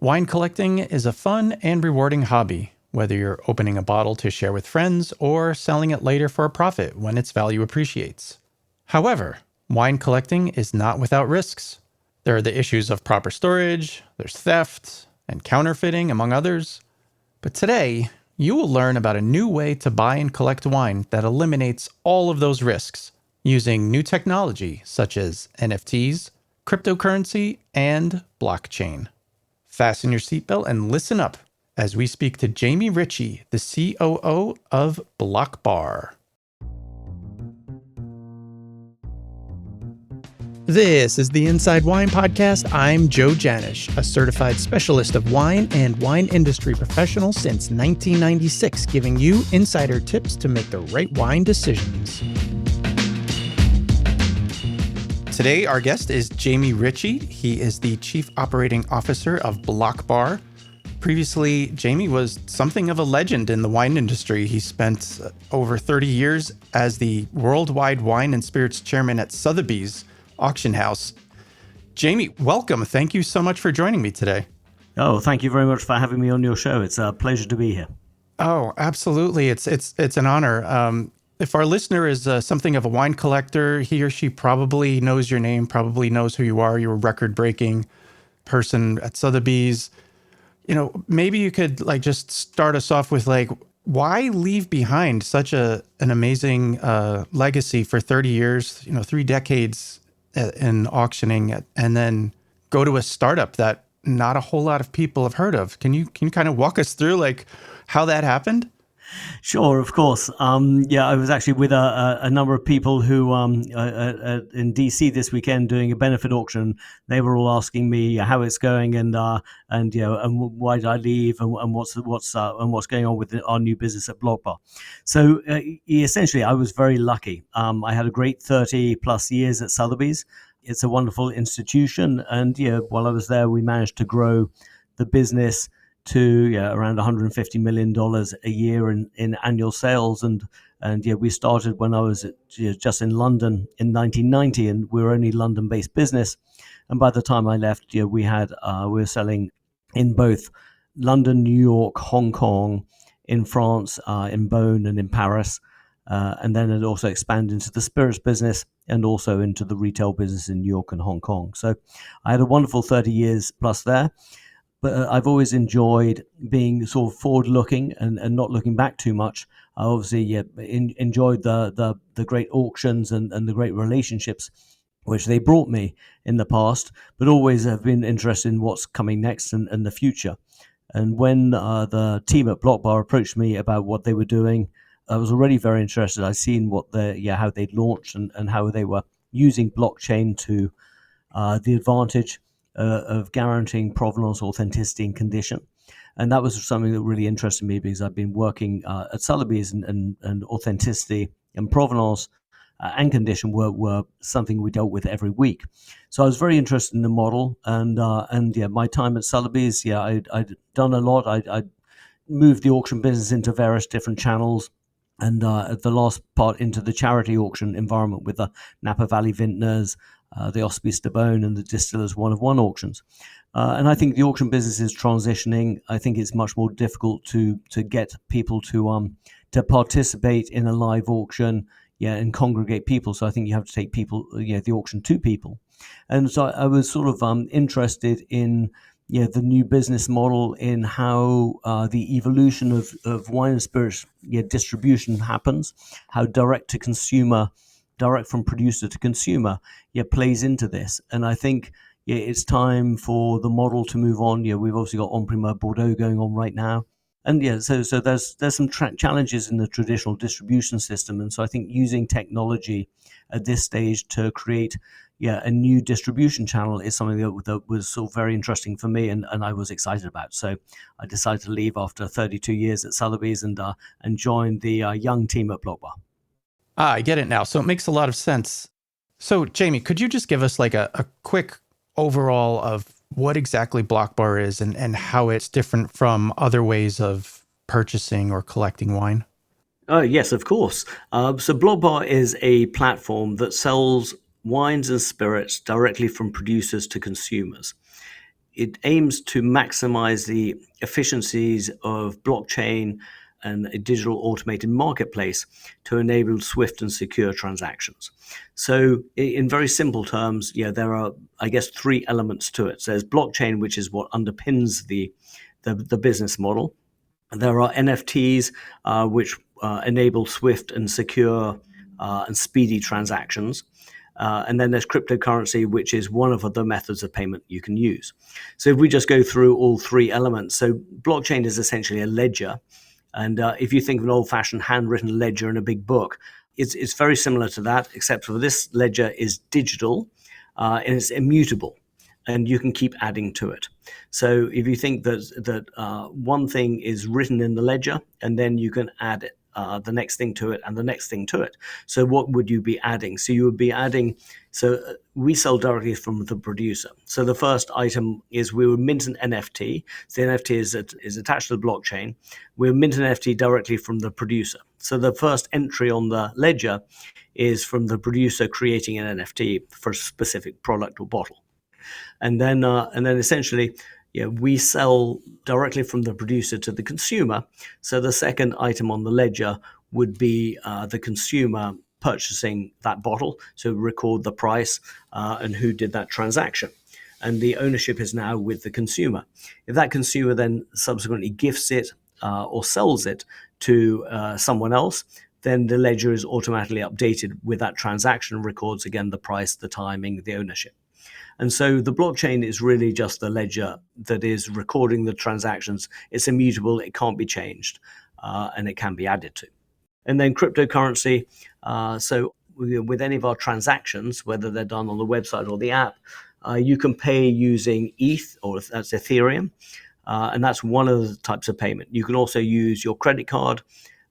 Wine collecting is a fun and rewarding hobby, whether you're opening a bottle to share with friends or selling it later for a profit when its value appreciates. However, wine collecting is not without risks. There are the issues of proper storage, there's theft, and counterfeiting, among others. But today, you will learn about a new way to buy and collect wine that eliminates all of those risks using new technology such as NFTs, cryptocurrency, and blockchain. Fasten your seatbelt and listen up as we speak to Jamie Ritchie, the COO of Blockbar. This is the Inside Wine Podcast. I'm Joe Janish, a certified specialist of wine and wine industry professional since 1996, giving you insider tips to make the right wine decisions. Today, our guest is Jamie Ritchie. He is the Chief Operating Officer of Blockbar. Previously, Jamie was something of a legend in the wine industry. He spent over 30 years as the Worldwide Wine and Spirits Chairman at Sotheby's auction house. Jamie, welcome. Thank you so much for joining me today. Oh, thank you very much for having me on your show. It's a pleasure to be here. Oh, absolutely. It's an honor. If our listener is something of a wine collector, he or she probably knows your name, probably knows who you are. You're a record-breaking person at Sotheby's. You know, maybe you could just start us off with why leave behind such an amazing legacy for 30 years, 3 decades in auctioning, and then go to a startup that not a whole lot of people have heard of. Can you kind of walk us through how that happened? Sure, of course. I was actually with a number of people who in DC this weekend doing a benefit auction. They were all asking me how it's going and why did I leave and what's going on with our new business at Blockbar. So essentially, I was very lucky. I had a great 30 plus years at Sotheby's. It's a wonderful institution, and while I was there, we managed to grow the business to around $150 million a year in annual sales. And we started when I was just in London in 1990, and we were only London-based business. And by the time I left, we were selling in both London, New York, Hong Kong, in France, in Beaune and in Paris. And then it also expanded into the spirits business and also into the retail business in New York and Hong Kong. So I had a wonderful 30 years plus there. But I've always enjoyed being sort of forward-looking and not looking back too much. I obviously enjoyed the great auctions and the great relationships which they brought me in the past, but always have been interested in what's coming next and the future. And when the team at Blockbar approached me about what they were doing, I was already very interested. I'd seen how they'd launched and how they were using blockchain to the advantage of guaranteeing provenance, authenticity, and condition. And that was something that really interested me because I've been working at Sotheby's and authenticity and provenance and condition were something we dealt with every week. So I was very interested in the model and my time at Sotheby's, I'd done a lot. I moved the auction business into various different channels. And at the last part into the charity auction environment with the Napa Valley Vintners, the Hospice de Beaune and the Distillers One-of-One auctions. And I think the auction business is transitioning. I think it's much more difficult to get people to participate in a live auction, and congregate people. So I think you have to take people, the auction to people. And so I was sort of interested in the new business model, in how the evolution of wine and spirits distribution happens, how direct from producer to consumer plays into this. And I think it's time for the model to move on. We've obviously got En Primeur Bordeaux going on right now. And so there's some challenges in the traditional distribution system. And so I think using technology at this stage to create a new distribution channel is something that was sort of very interesting for me and I was excited about. So I decided to leave after 32 years at Sotheby's and joined the young team at Blockbar. I get it now. So it makes a lot of sense. So Jamie, could you just give us a quick overall of what exactly Blockbar is and how it's different from other ways of purchasing or collecting wine? Yes, of course. So Blockbar is a platform that sells wines and spirits directly from producers to consumers. it aims to maximize the efficiencies of blockchain and a digital automated marketplace to enable swift and secure transactions. So in very simple terms, there are, I guess, three elements to it. So there's blockchain, which is what underpins the business model. There are NFTs, which enable swift and secure and speedy transactions. And then there's cryptocurrency, which is one of the methods of payment you can use. So if we just go through all three elements, so blockchain is essentially a ledger. And if you think of an old-fashioned handwritten ledger in a big book, it's very similar to that, except for this ledger is digital and it's immutable, and you can keep adding to it. So if you think that one thing is written in the ledger, and then you can add the next thing to it and the next thing to it. So what would you be adding? So you would be adding, we sell directly from the producer. So the first item is we would mint an NFT. So the NFT is attached to the blockchain. We'll mint an NFT directly from the producer. So the first entry on the ledger is from the producer creating an NFT for a specific product or bottle. And then essentially, we sell directly from the producer to the consumer. So the second item on the ledger would be the consumer purchasing that bottle, so record the price and who did that transaction. And the ownership is now with the consumer. If that consumer then subsequently gifts it or sells it to someone else, then the ledger is automatically updated with that transaction, records again the price, the timing, the ownership. And so the blockchain is really just the ledger that is recording the transactions. It's immutable, it can't be changed, and it can be added to. And then cryptocurrency, so with any of our transactions, whether they're done on the website or the app, you can pay using ETH, or that's Ethereum, and that's one of the types of payment. You can also use your credit card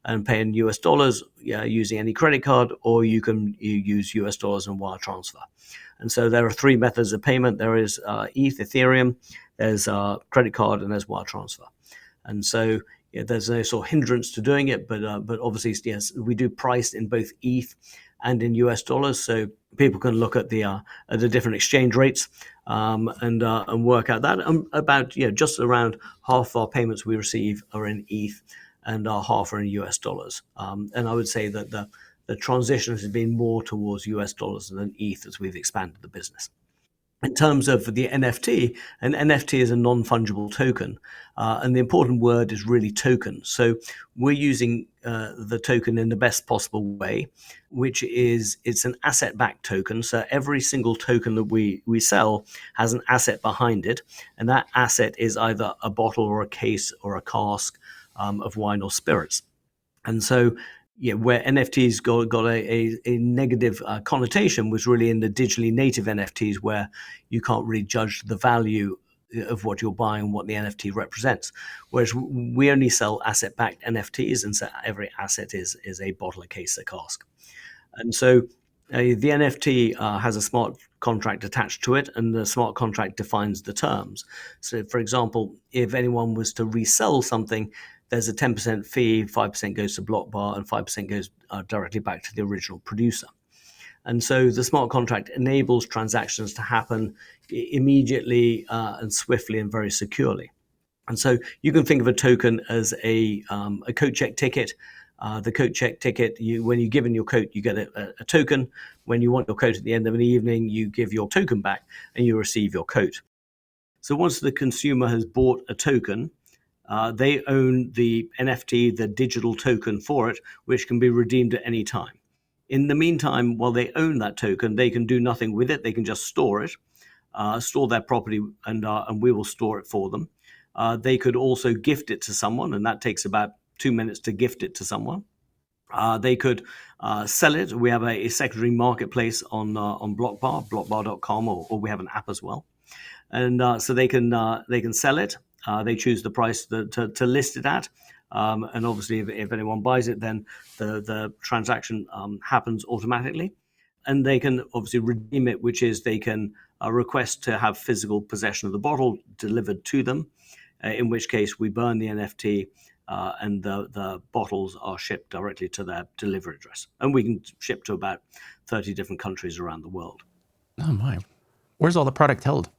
and pay in US dollars using any credit card, or you use US dollars and wire transfer. And so there are three methods of payment. There is ETH, Ethereum, there's credit card, and there's wire transfer. And so there's no sort of hindrance to doing it, but obviously, yes, we do price in both ETH and in US dollars, so people can look at the different exchange rates and work out that. About just around half our payments we receive are in ETH, and half are in US dollars. And I would say that the transition has been more towards US dollars than ETH as we've expanded the business. In terms of the NFT, an NFT is a non-fungible token, and the important word is really token. So we're using the token in the best possible way, which is it's an asset-backed token. So every single token that we sell has an asset behind it, and that asset is either a bottle or a case or a cask of wine or spirits. And so where NFTs got a negative connotation was really in the digitally native NFTs, where you can't really judge the value of what you're buying and what the NFT represents. Whereas we only sell asset-backed NFTs, and so every asset is a bottle, a case, a cask. And so the NFT has a smart contract attached to it, and the smart contract defines the terms. So, for example, if anyone was to resell something, there's a 10% fee, 5% goes to Blockbar, and 5% goes directly back to the original producer. And so the smart contract enables transactions to happen immediately and swiftly and very securely. And so you can think of a token as a coat check ticket. The coat check ticket, when you give in your coat, you get a token. When you want your coat at the end of an evening, you give your token back and you receive your coat. So once the consumer has bought a token, they own the NFT, the digital token for it, which can be redeemed at any time. In the meantime, while they own that token, they can do nothing with it. They can just store it, store their property, and we will store it for them. They could also gift it to someone, and that takes about 2 minutes to gift it to someone. They could sell it. We have a secondary marketplace on Blockbar, blockbar.com, or we have an app as well. And so they can sell it. They choose the price to list it at. And obviously, if anyone buys it, then the transaction happens automatically. And they can obviously redeem it, which is they can request to have physical possession of the bottle delivered to them, in which case we burn the NFT and the bottles are shipped directly to their delivery address. And we can ship to about 30 different countries around the world. Oh my. Where's all the product held?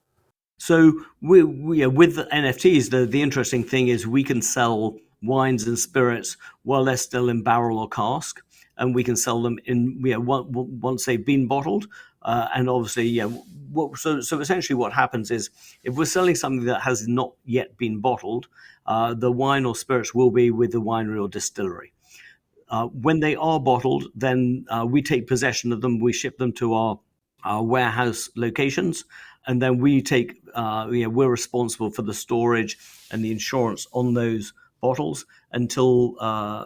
So with the NFTs, the interesting thing is we can sell wines and spirits while they're still in barrel or cask, and we can sell them in once they've been bottled. And obviously, so essentially, what happens is if we're selling something that has not yet been bottled, the wine or spirits will be with the winery or distillery. When they are bottled, then we take possession of them. We ship them to our warehouse locations, and then we're responsible for the storage and the insurance on those bottles until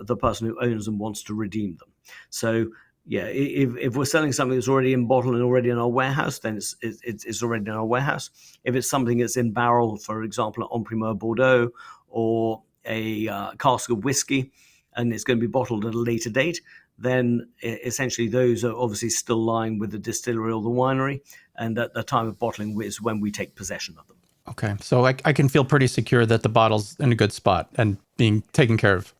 the person who owns them wants to redeem them. So yeah, if we're selling something that's already in bottle and already in our warehouse, then it's already in our warehouse. If it's something that's in barrel, for example, an Emprimeur Bordeaux or a cask of whiskey, and it's going to be bottled at a later date, then essentially those are obviously still lying with the distillery or the winery, and at the time of bottling is when we take possession of them. Okay, so I can feel pretty secure that the bottle's in a good spot and being taken care of.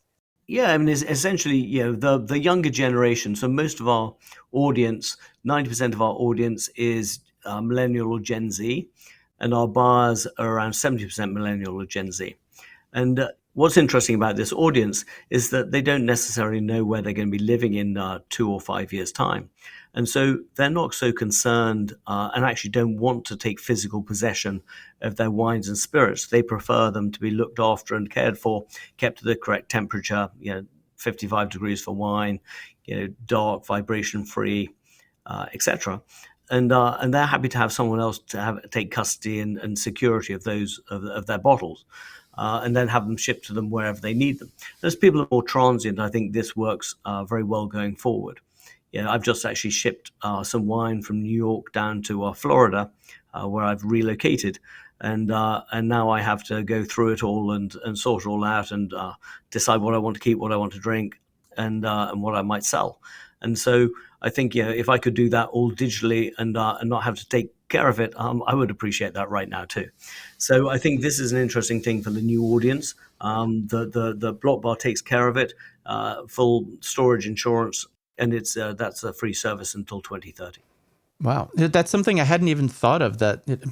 Yeah, I mean, it's essentially, the younger generation. So most of our audience, 90% of our audience is millennial or Gen Z, and our buyers are around 70% millennial or Gen Z. And what's interesting about this audience is that they don't necessarily know where they're going to be living in 2 or 5 years' time. And so they're not so concerned and actually don't want to take physical possession of their wines and spirits. They prefer them to be looked after and cared for, kept at the correct temperature, 55 degrees for wine, dark, vibration free, etc. And they're happy to have someone else to take custody and security of those of their bottles. And then have them shipped to them wherever they need them. As people are more transient, I think this works very well going forward. I've just actually shipped some wine from New York down to Florida, where I've relocated, and now I have to go through it all and sort it all out and decide what I want to keep, what I want to drink, and what I might sell. And so I think if I could do that all digitally and not have to take care of it, I would appreciate that right now too. So I think this is an interesting thing for the new audience. The Blockbar takes care of it, full storage insurance, and that's a free service until 2030. Wow, that's something I hadn't even thought of.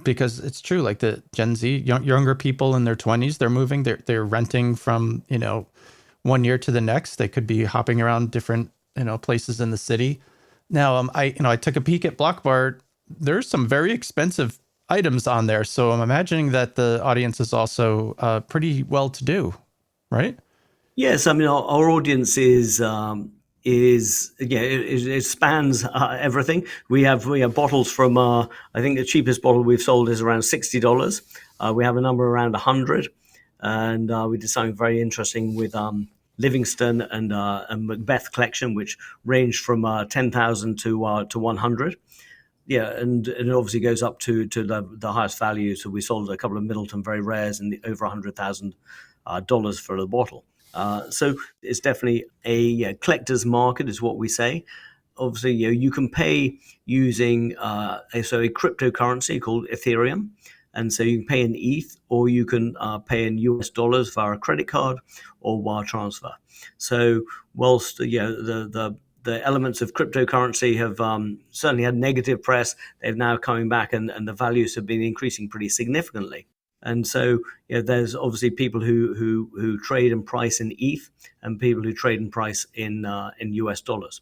Because it's true, like the Gen Z, younger people in their 20s, they're moving, they're renting from 1 year to the next. They could be hopping around different places in the city. Now, I took a peek at Blockbar. There's some very expensive items on there, so I'm imagining that the audience is also pretty well to do, right? Yes, I mean our audience it spans everything. We have bottles from I think the cheapest bottle we've sold is around $60. We have a number around 100, and we did something very interesting with Livingston and Macbeth collection, which ranged from 10,000 to 100. Yeah, and it obviously goes up to the highest value. So we sold a couple of Middleton very rares and over $100,000 for the bottle. So it's definitely a collector's market, is what we say. Obviously, you can pay using a cryptocurrency called Ethereum, and so you can pay in ETH, or you can pay in US dollars via a credit card or wire transfer. So whilst the elements of cryptocurrency have certainly had negative press, they're now coming back, and the values have been increasing pretty significantly. And so there's obviously people who trade and price in ETH, and people who trade and price in US dollars.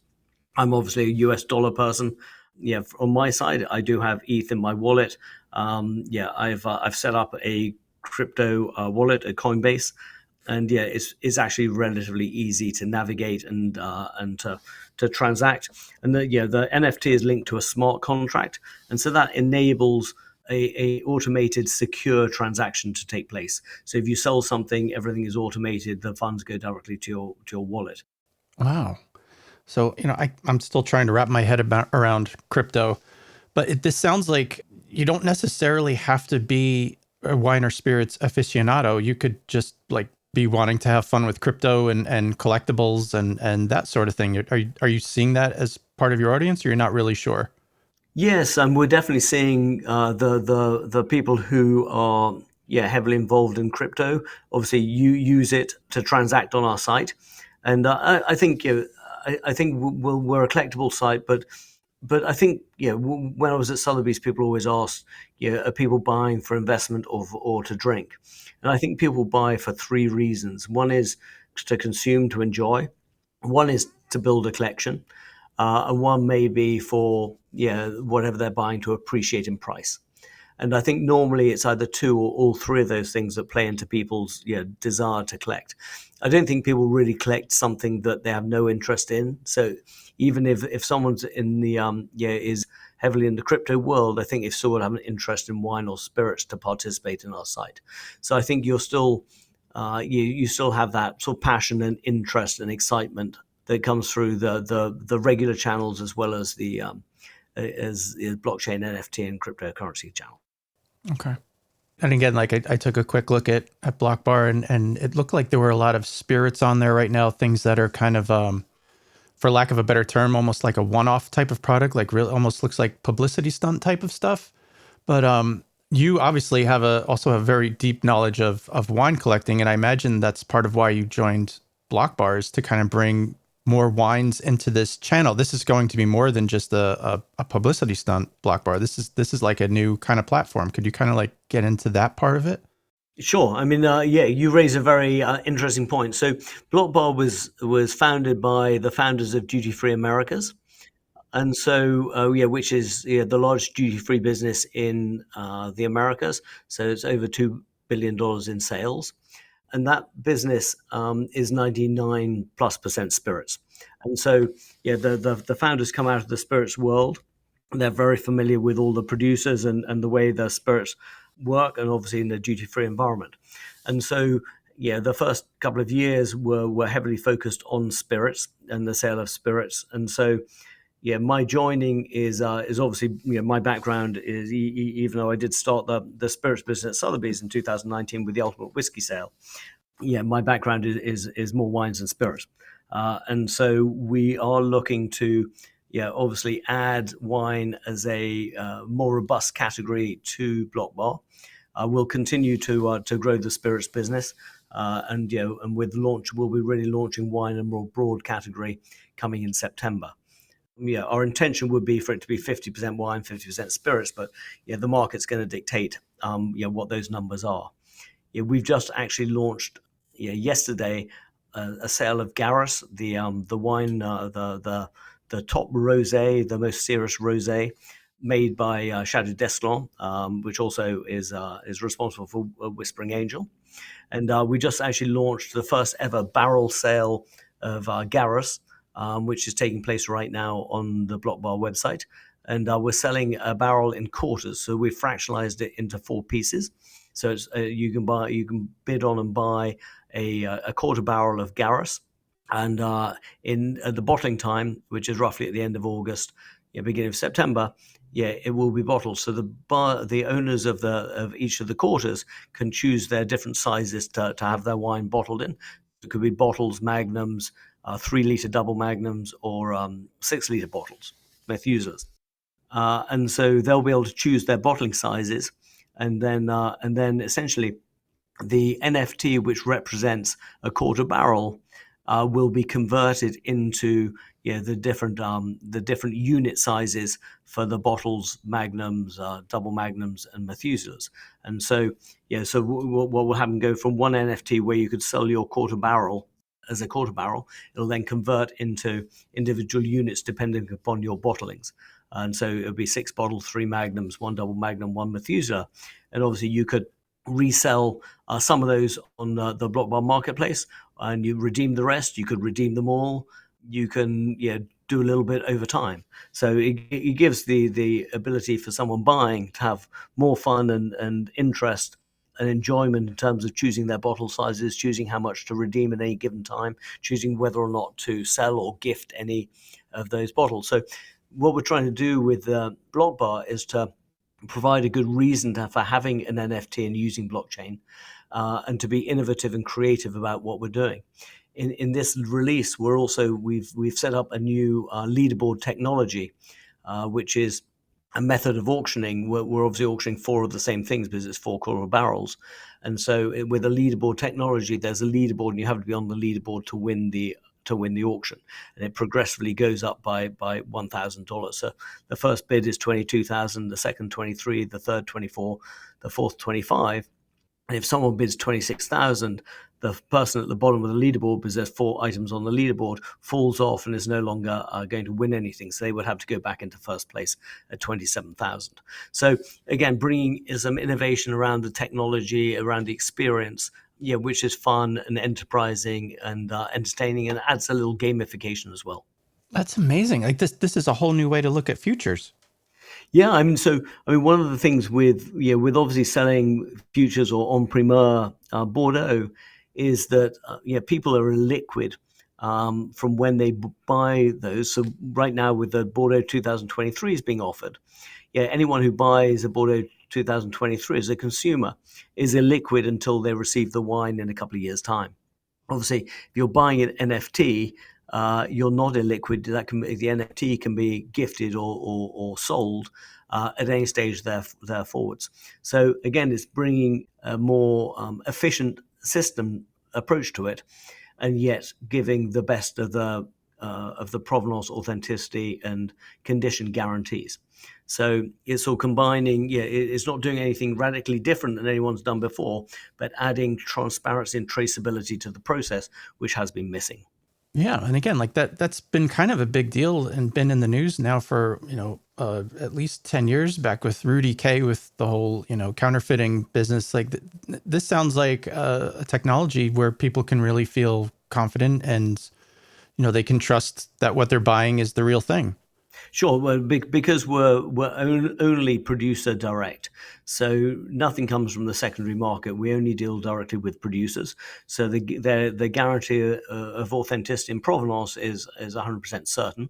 I'm obviously a US dollar person. Yeah, on my side, I do have ETH in my wallet. I've set up a crypto wallet at Coinbase, and it's actually relatively easy to navigate and to transact. And the NFT is linked to a smart contract, and so that enables a automated, secure transaction to take place. So if you sell something, everything is automated. The funds go directly to your wallet. Wow. So I'm still trying to wrap my head around crypto, but this sounds like you don't necessarily have to be a wine or spirits aficionado. You could just be wanting to have fun with crypto and collectibles and that sort of thing. Are you seeing that as part of your audience, or you're not really sure? Yes, and we're definitely seeing the people who are heavily involved in crypto. Obviously, you use it to transact on our site, and I think we're a collectible site, but but I think, when I was at Sotheby's, people always asked, are people buying for investment or to drink? And I think people buy for three reasons. One is to consume, to enjoy. One is to build a collection, and one may be for whatever they're buying to appreciate in price. And I think normally it's either two or all three of those things that play into people's desire to collect. I don't think people really collect something that they have no interest in. So even if someone's in the is heavily in the crypto world, I think if someone have an interest in wine or spirits to participate in our site. So I think you're still you still have that sort of passion and interest and excitement that comes through the regular channels as well as the as blockchain, NFT, and cryptocurrency channel. Okay. And again, like I took a quick look at Blockbar, and it looked like there were a lot of spirits on there right now, things that are kind of, for lack of a better term, almost like a one-off type of product, like really almost looks like publicity stunt type of stuff. But you obviously have also a very deep knowledge of wine collecting, and I imagine that's part of why you joined Blockbar, is to kind of bring more wines into this channel. This is going to be more than just a publicity stunt, Blockbar. This is like a new kind of platform. Could you kind of like get into that part of it? Sure. I mean, you raise a very interesting point. So, Blockbar was founded by the founders of Duty Free Americas, and so which is the largest duty free business in the Americas. So it's over $2 billion in sales, and that business is 99+% spirits. And so the founders come out of the spirits world. They're very familiar with all the producers and the way the spirits work, and obviously in the duty free environment. And so the first couple of years were heavily focused on spirits and the sale of spirits. And so my joining is obviously, my background is, even though I did start the spirits business at Sotheby's in 2019 with the Ultimate Whiskey Sale, my background is more wines and spirits. And so we are looking to, obviously add wine as a more robust category to Blockbar. We'll continue to grow the spirits business, and with launch, we'll be really launching wine in a more broad category coming in September. Our intention would be for it to be 50% wine, 50% spirits, but the market's going to dictate what those numbers are. We've just actually launched yesterday a sale of Garrus, the wine, the top rosé, the most serious rosé, made by Chateau d'Esclans, which also is responsible for Whispering Angel. And we just actually launched the first ever barrel sale of Garrus, which is taking place right now on the Blockbar website. And we're selling a barrel in quarters, so we've fractionalized it into 4 pieces. So it's, you can bid on and buy a quarter barrel of Garrus, and in at the bottling time, which is roughly at the end of August, beginning of September, it will be bottled. So the owners of each of the quarters can choose their different sizes to have their wine bottled in. It could be bottles, magnums, 3-liter double magnums, or 6-liter bottles, Methuselahs. And so they'll be able to choose their bottling sizes, and then essentially the NFT, which represents a quarter barrel, will be converted into the different unit sizes for the bottles, magnums, double magnums, and Methuselahs. And so so what will happen? Go from one NFT where you could sell your quarter barrel as a quarter barrel, it'll then convert into individual units depending upon your bottlings. And so it'll be 6 bottles, 3 magnums, 1 double magnum, 1 Methuselah. And obviously you could resell some of those on the Blockbar marketplace, and you redeem the rest. You could redeem them all. You can do a little bit over time. So it gives the ability for someone buying to have more fun and interest and enjoyment in terms of choosing their bottle sizes, choosing how much to redeem at any given time, choosing whether or not to sell or gift any of those bottles. So what we're trying to do with Blockbar is to provide a good reason for having an NFT and using blockchain, and to be innovative and creative about what we're doing. In this release, we've set up a new leaderboard technology, which is a method of auctioning. We're obviously auctioning 4 of the same things because it's 4 quarter barrels. And so with a leaderboard technology, there's a leaderboard, and you have to be on the leaderboard to win the to win the auction, and it progressively goes up by $1,000. So the first bid is 22,000, the second 23, the third 24, the fourth 25. And if someone bids 26,000, the person at the bottom of the leaderboard, because there's 4 items on the leaderboard, falls off and is no longer going to win anything. So they would have to go back into first place at 27,000. So again, bringing some innovation around the technology, around the experience, yeah, which is fun and enterprising and entertaining, and adds a little gamification as well. That's amazing. Like this is a whole new way to look at futures. Yeah, one of the things with obviously selling futures or en primeur Bordeaux is that people are illiquid from when they buy those. So right now, with the Bordeaux 2023 is being offered, anyone who buys a Bordeaux 2023 as a consumer is illiquid until they receive the wine in a couple of years' time. Obviously, if you're buying an NFT, you're not illiquid. The NFT can be gifted or sold at any stage there forwards. So again, it's bringing a more efficient system approach to it, and yet giving the best of the provenance, authenticity, and condition guarantees. So it's all combining. It's not doing anything radically different than anyone's done before, but adding transparency and traceability to the process, which has been missing. Yeah, and again, like that's been kind of a big deal and been in the news now for, at least 10 years, back with Rudy K with the whole, counterfeiting business. Like this sounds like a technology where people can really feel confident and, they can trust that what they're buying is the real thing. Sure, well, because we're only producer direct, so nothing comes from the secondary market. We only deal directly with producers, so the guarantee of authenticity and provenance is 100% certain.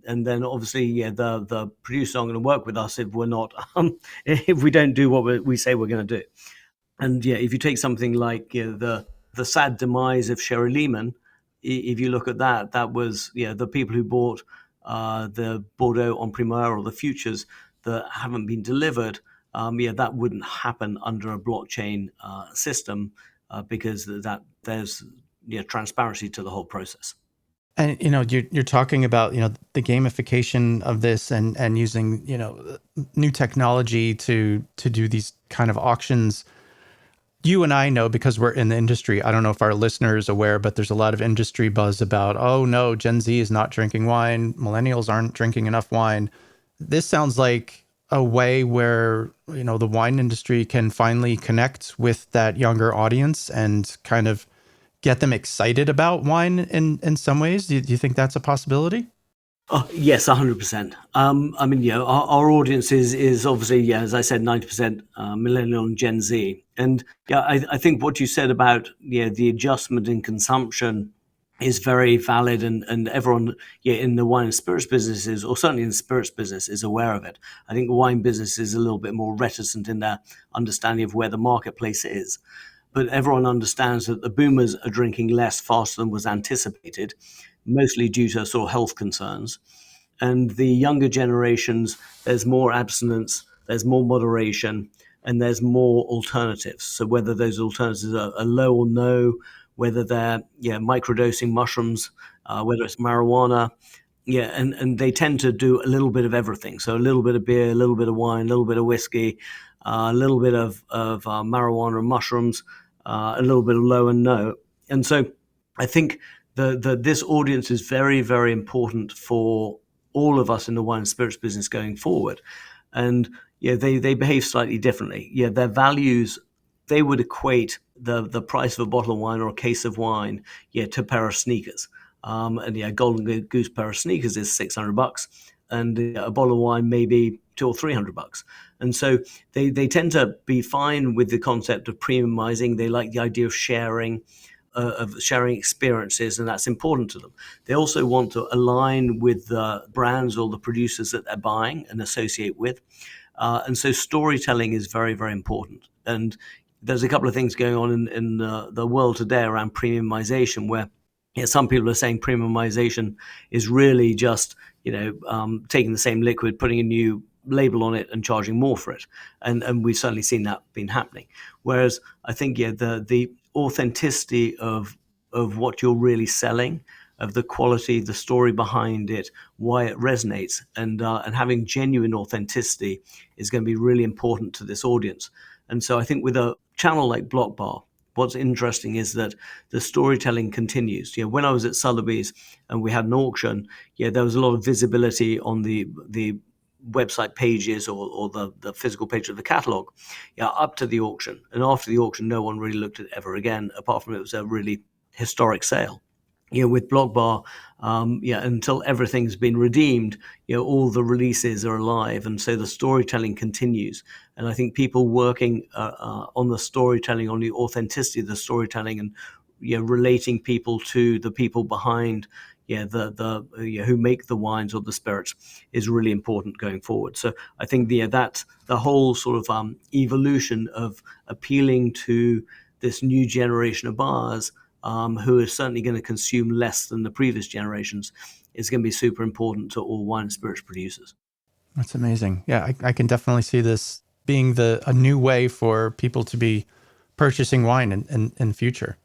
And then obviously, the producers aren't going to work with us if we're not if we don't do what we say we're going to do. And if you take something like the sad demise of Sherry Lehman, if you look at that, that was the people who bought the Bordeaux en primeur or the futures that haven't been delivered. That wouldn't happen under a blockchain system because that there's transparency to the whole process. And you're talking about the gamification of this and using new technology to do these kind of auctions. You and I know, because we're in the industry. I don't know if our listeners are aware, but there's a lot of industry buzz about, oh no, Gen Z is not drinking wine, millennials aren't drinking enough wine. This sounds like a way where the wine industry can finally connect with that younger audience and kind of get them excited about wine in some ways. Do you think that's a possibility? Oh, yes, 100%. Our audience is obviously, as I said, 90% millennial and Gen Z. And I think what you said about the adjustment in consumption is very valid, and everyone in the wine and spirits businesses, or certainly in the spirits business, is aware of it. I think the wine business is a little bit more reticent in their understanding of where the marketplace is. But everyone understands that the boomers are drinking less faster than was anticipated, mostly due to sort of health concerns. And the younger generations, there's more abstinence, there's more moderation, and there's more alternatives. So whether those alternatives are low or no, whether they're microdosing mushrooms, whether it's marijuana, and they tend to do a little bit of everything. So a little bit of beer, a little bit of wine, a little bit of whiskey, a little bit of marijuana and mushrooms, a little bit of low and no. And so I think this audience is very, very important for all of us in the wine and spirits business going forward. And they behave slightly differently. Their values, they would equate the price of a bottle of wine or a case of wine to a pair of sneakers. And Golden Goose pair of sneakers is $600, and a bottle of wine maybe $200 or $300. And so they tend to be fine with the concept of premiumizing. They like the idea of sharing experiences, and that's important to them. They also want to align with the brands or the producers that they're buying and associate with. And so storytelling is very, very important. And there's a couple of things going on in the world today around premiumization, where some people are saying premiumization is really just taking the same liquid, putting a new label on it, and charging more for it. And we've certainly seen that been happening. Whereas I think the authenticity of what you're really selling of the quality, the story behind it, why it resonates, and having genuine authenticity is going to be really important to this audience. And so I think with a channel like Blockbar, what's interesting is that the storytelling continues. When I was at Sotheby's and we had an auction, there was a lot of visibility on the website pages or the physical page of the catalog, up to the auction. And after the auction, no one really looked at it ever again, apart from it was a really historic sale. With Blockbar, until everything's been redeemed, all the releases are alive, and so the storytelling continues. And I think people working on the storytelling, on the authenticity of the storytelling, and relating people to the people behind who make the wines or the spirits is really important going forward. So I think that the whole sort of evolution of appealing to this new generation of buyers, who are certainly going to consume less than the previous generations, is going to be super important to all wine and spirits producers. That's amazing. Yeah, I can definitely see this being a new way for people to be purchasing wine in the future.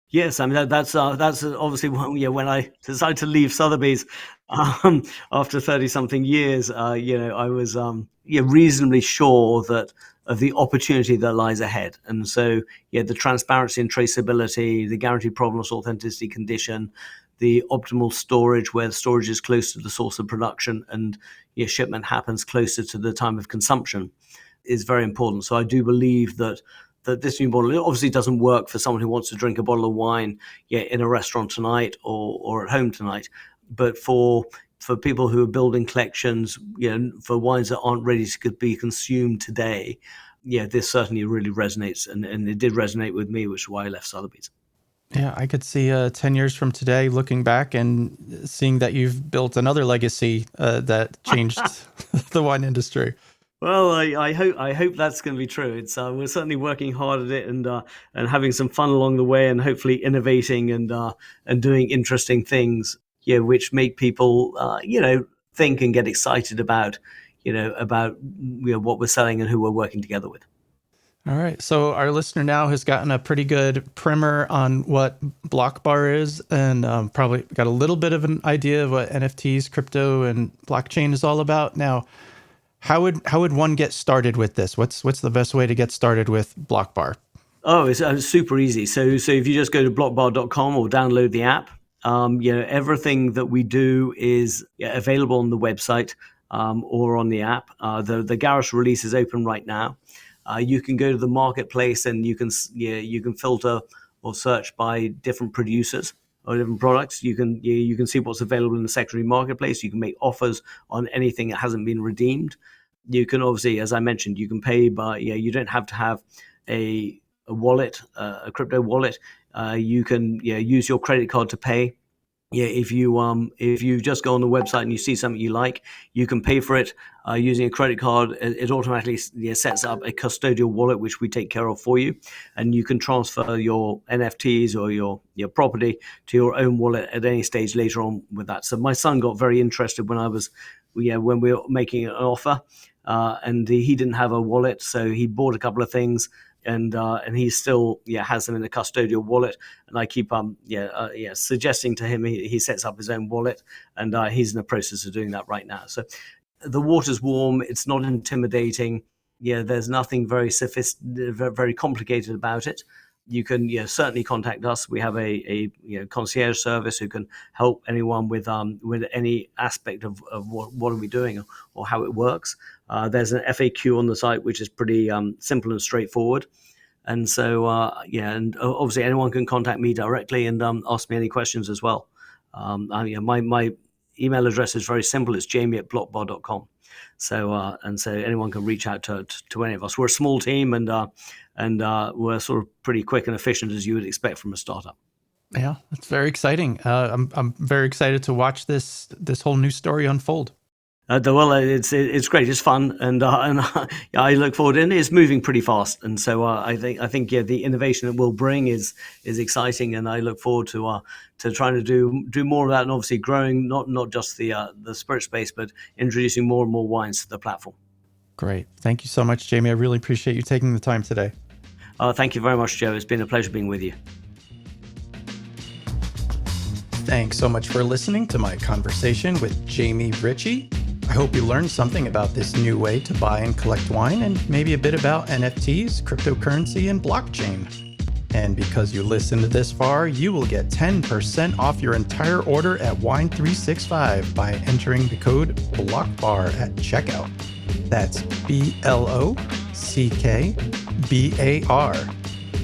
Yes, I mean that's obviously when I decided to leave Sotheby's after 30-something years, I was reasonably sure that of the opportunity that lies ahead, and so the transparency and traceability, the guaranteed provenance, authenticity, condition, the optimal storage where the storage is close to the source of production and shipment happens closer to the time of consumption is very important. So I do believe that this new model, it obviously doesn't work for someone who wants to drink a bottle of wine in a restaurant tonight or at home tonight. But for people who are building collections, for wines that aren't ready to be consumed today, this certainly really resonates. And it did resonate with me, which is why I left Sotheby's. Yeah, I could see 10 years from today looking back and seeing that you've built another legacy that changed the wine industry. Well, I hope that's going to be true. It's we're certainly working hard at it and having some fun along the way, and hopefully innovating and doing interesting things, which make people think and get excited about what we're selling and who we're working together with. All right. So our listener now has gotten a pretty good primer on what Blockbar is, and probably got a little bit of an idea of what NFTs, crypto, and blockchain is all about. Now, how would one get started with this? What's the best way to get started with Blockbar? Oh, it's super easy. So if you just go to blockbar.com or download the app, everything that we do is available on the website or on the app. The Garage release is open right now. You can go to the marketplace and you can filter or search by different producers or different products. You can see what's available in the secondary marketplace. You can make offers on anything that hasn't been redeemed. You can obviously, as I mentioned, you can pay by you don't have to have a wallet, a crypto wallet. You can use your credit card to pay. If you just go on the website and you see something you like, you can pay for it using a credit card. It automatically sets up a custodial wallet, which we take care of for you, and you can transfer your NFTs or your property to your own wallet at any stage later on with that. So my son got very interested when when we were making an offer, and he didn't have a wallet, so he bought a couple of things. And he still has them in a custodial wallet, and I keep suggesting to him he sets up his own wallet, and he's in the process of doing that right now. So the water's warm, it's not intimidating. There's nothing very very complicated about it. You can certainly contact us. We have a concierge service who can help anyone with any aspect of what are we doing or how it works. There's an FAQ on the site which is pretty simple and straightforward. And so and obviously anyone can contact me directly and ask me any questions as well. My email address is very simple. It's jamie@blockbar.com. So anyone can reach out to any of us. We're a small team, and we're sort of pretty quick and efficient, as you would expect from a startup. Yeah, it's very exciting. I'm very excited to watch this whole new story unfold. Well, it's great. It's fun, and I look forward. And it's moving pretty fast, and so I think the innovation it will bring is exciting, and I look forward to trying to do more of that, and obviously growing not just the spirit space, but introducing more and more wines to the platform. Great, thank you so much, Jamie. I really appreciate you taking the time today. Thank you very much, Joe. It's been a pleasure being with you. Thanks so much for listening to my conversation with Jamie Ritchie. I hope you learned something about this new way to buy and collect wine, and maybe a bit about NFTs, cryptocurrency, and blockchain. And because you listened this far, you will get 10% off your entire order at Wine365 by entering the code Blockbar at checkout. That's BLOCKBAR.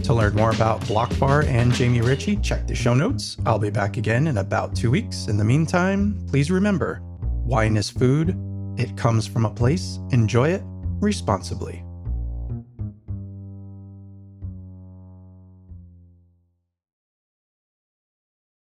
To learn more about Blockbar and Jamie Ritchie, check the show notes. I'll be back again in about 2 weeks. In the meantime, please remember, wine is food. It comes from a place. Enjoy it responsibly.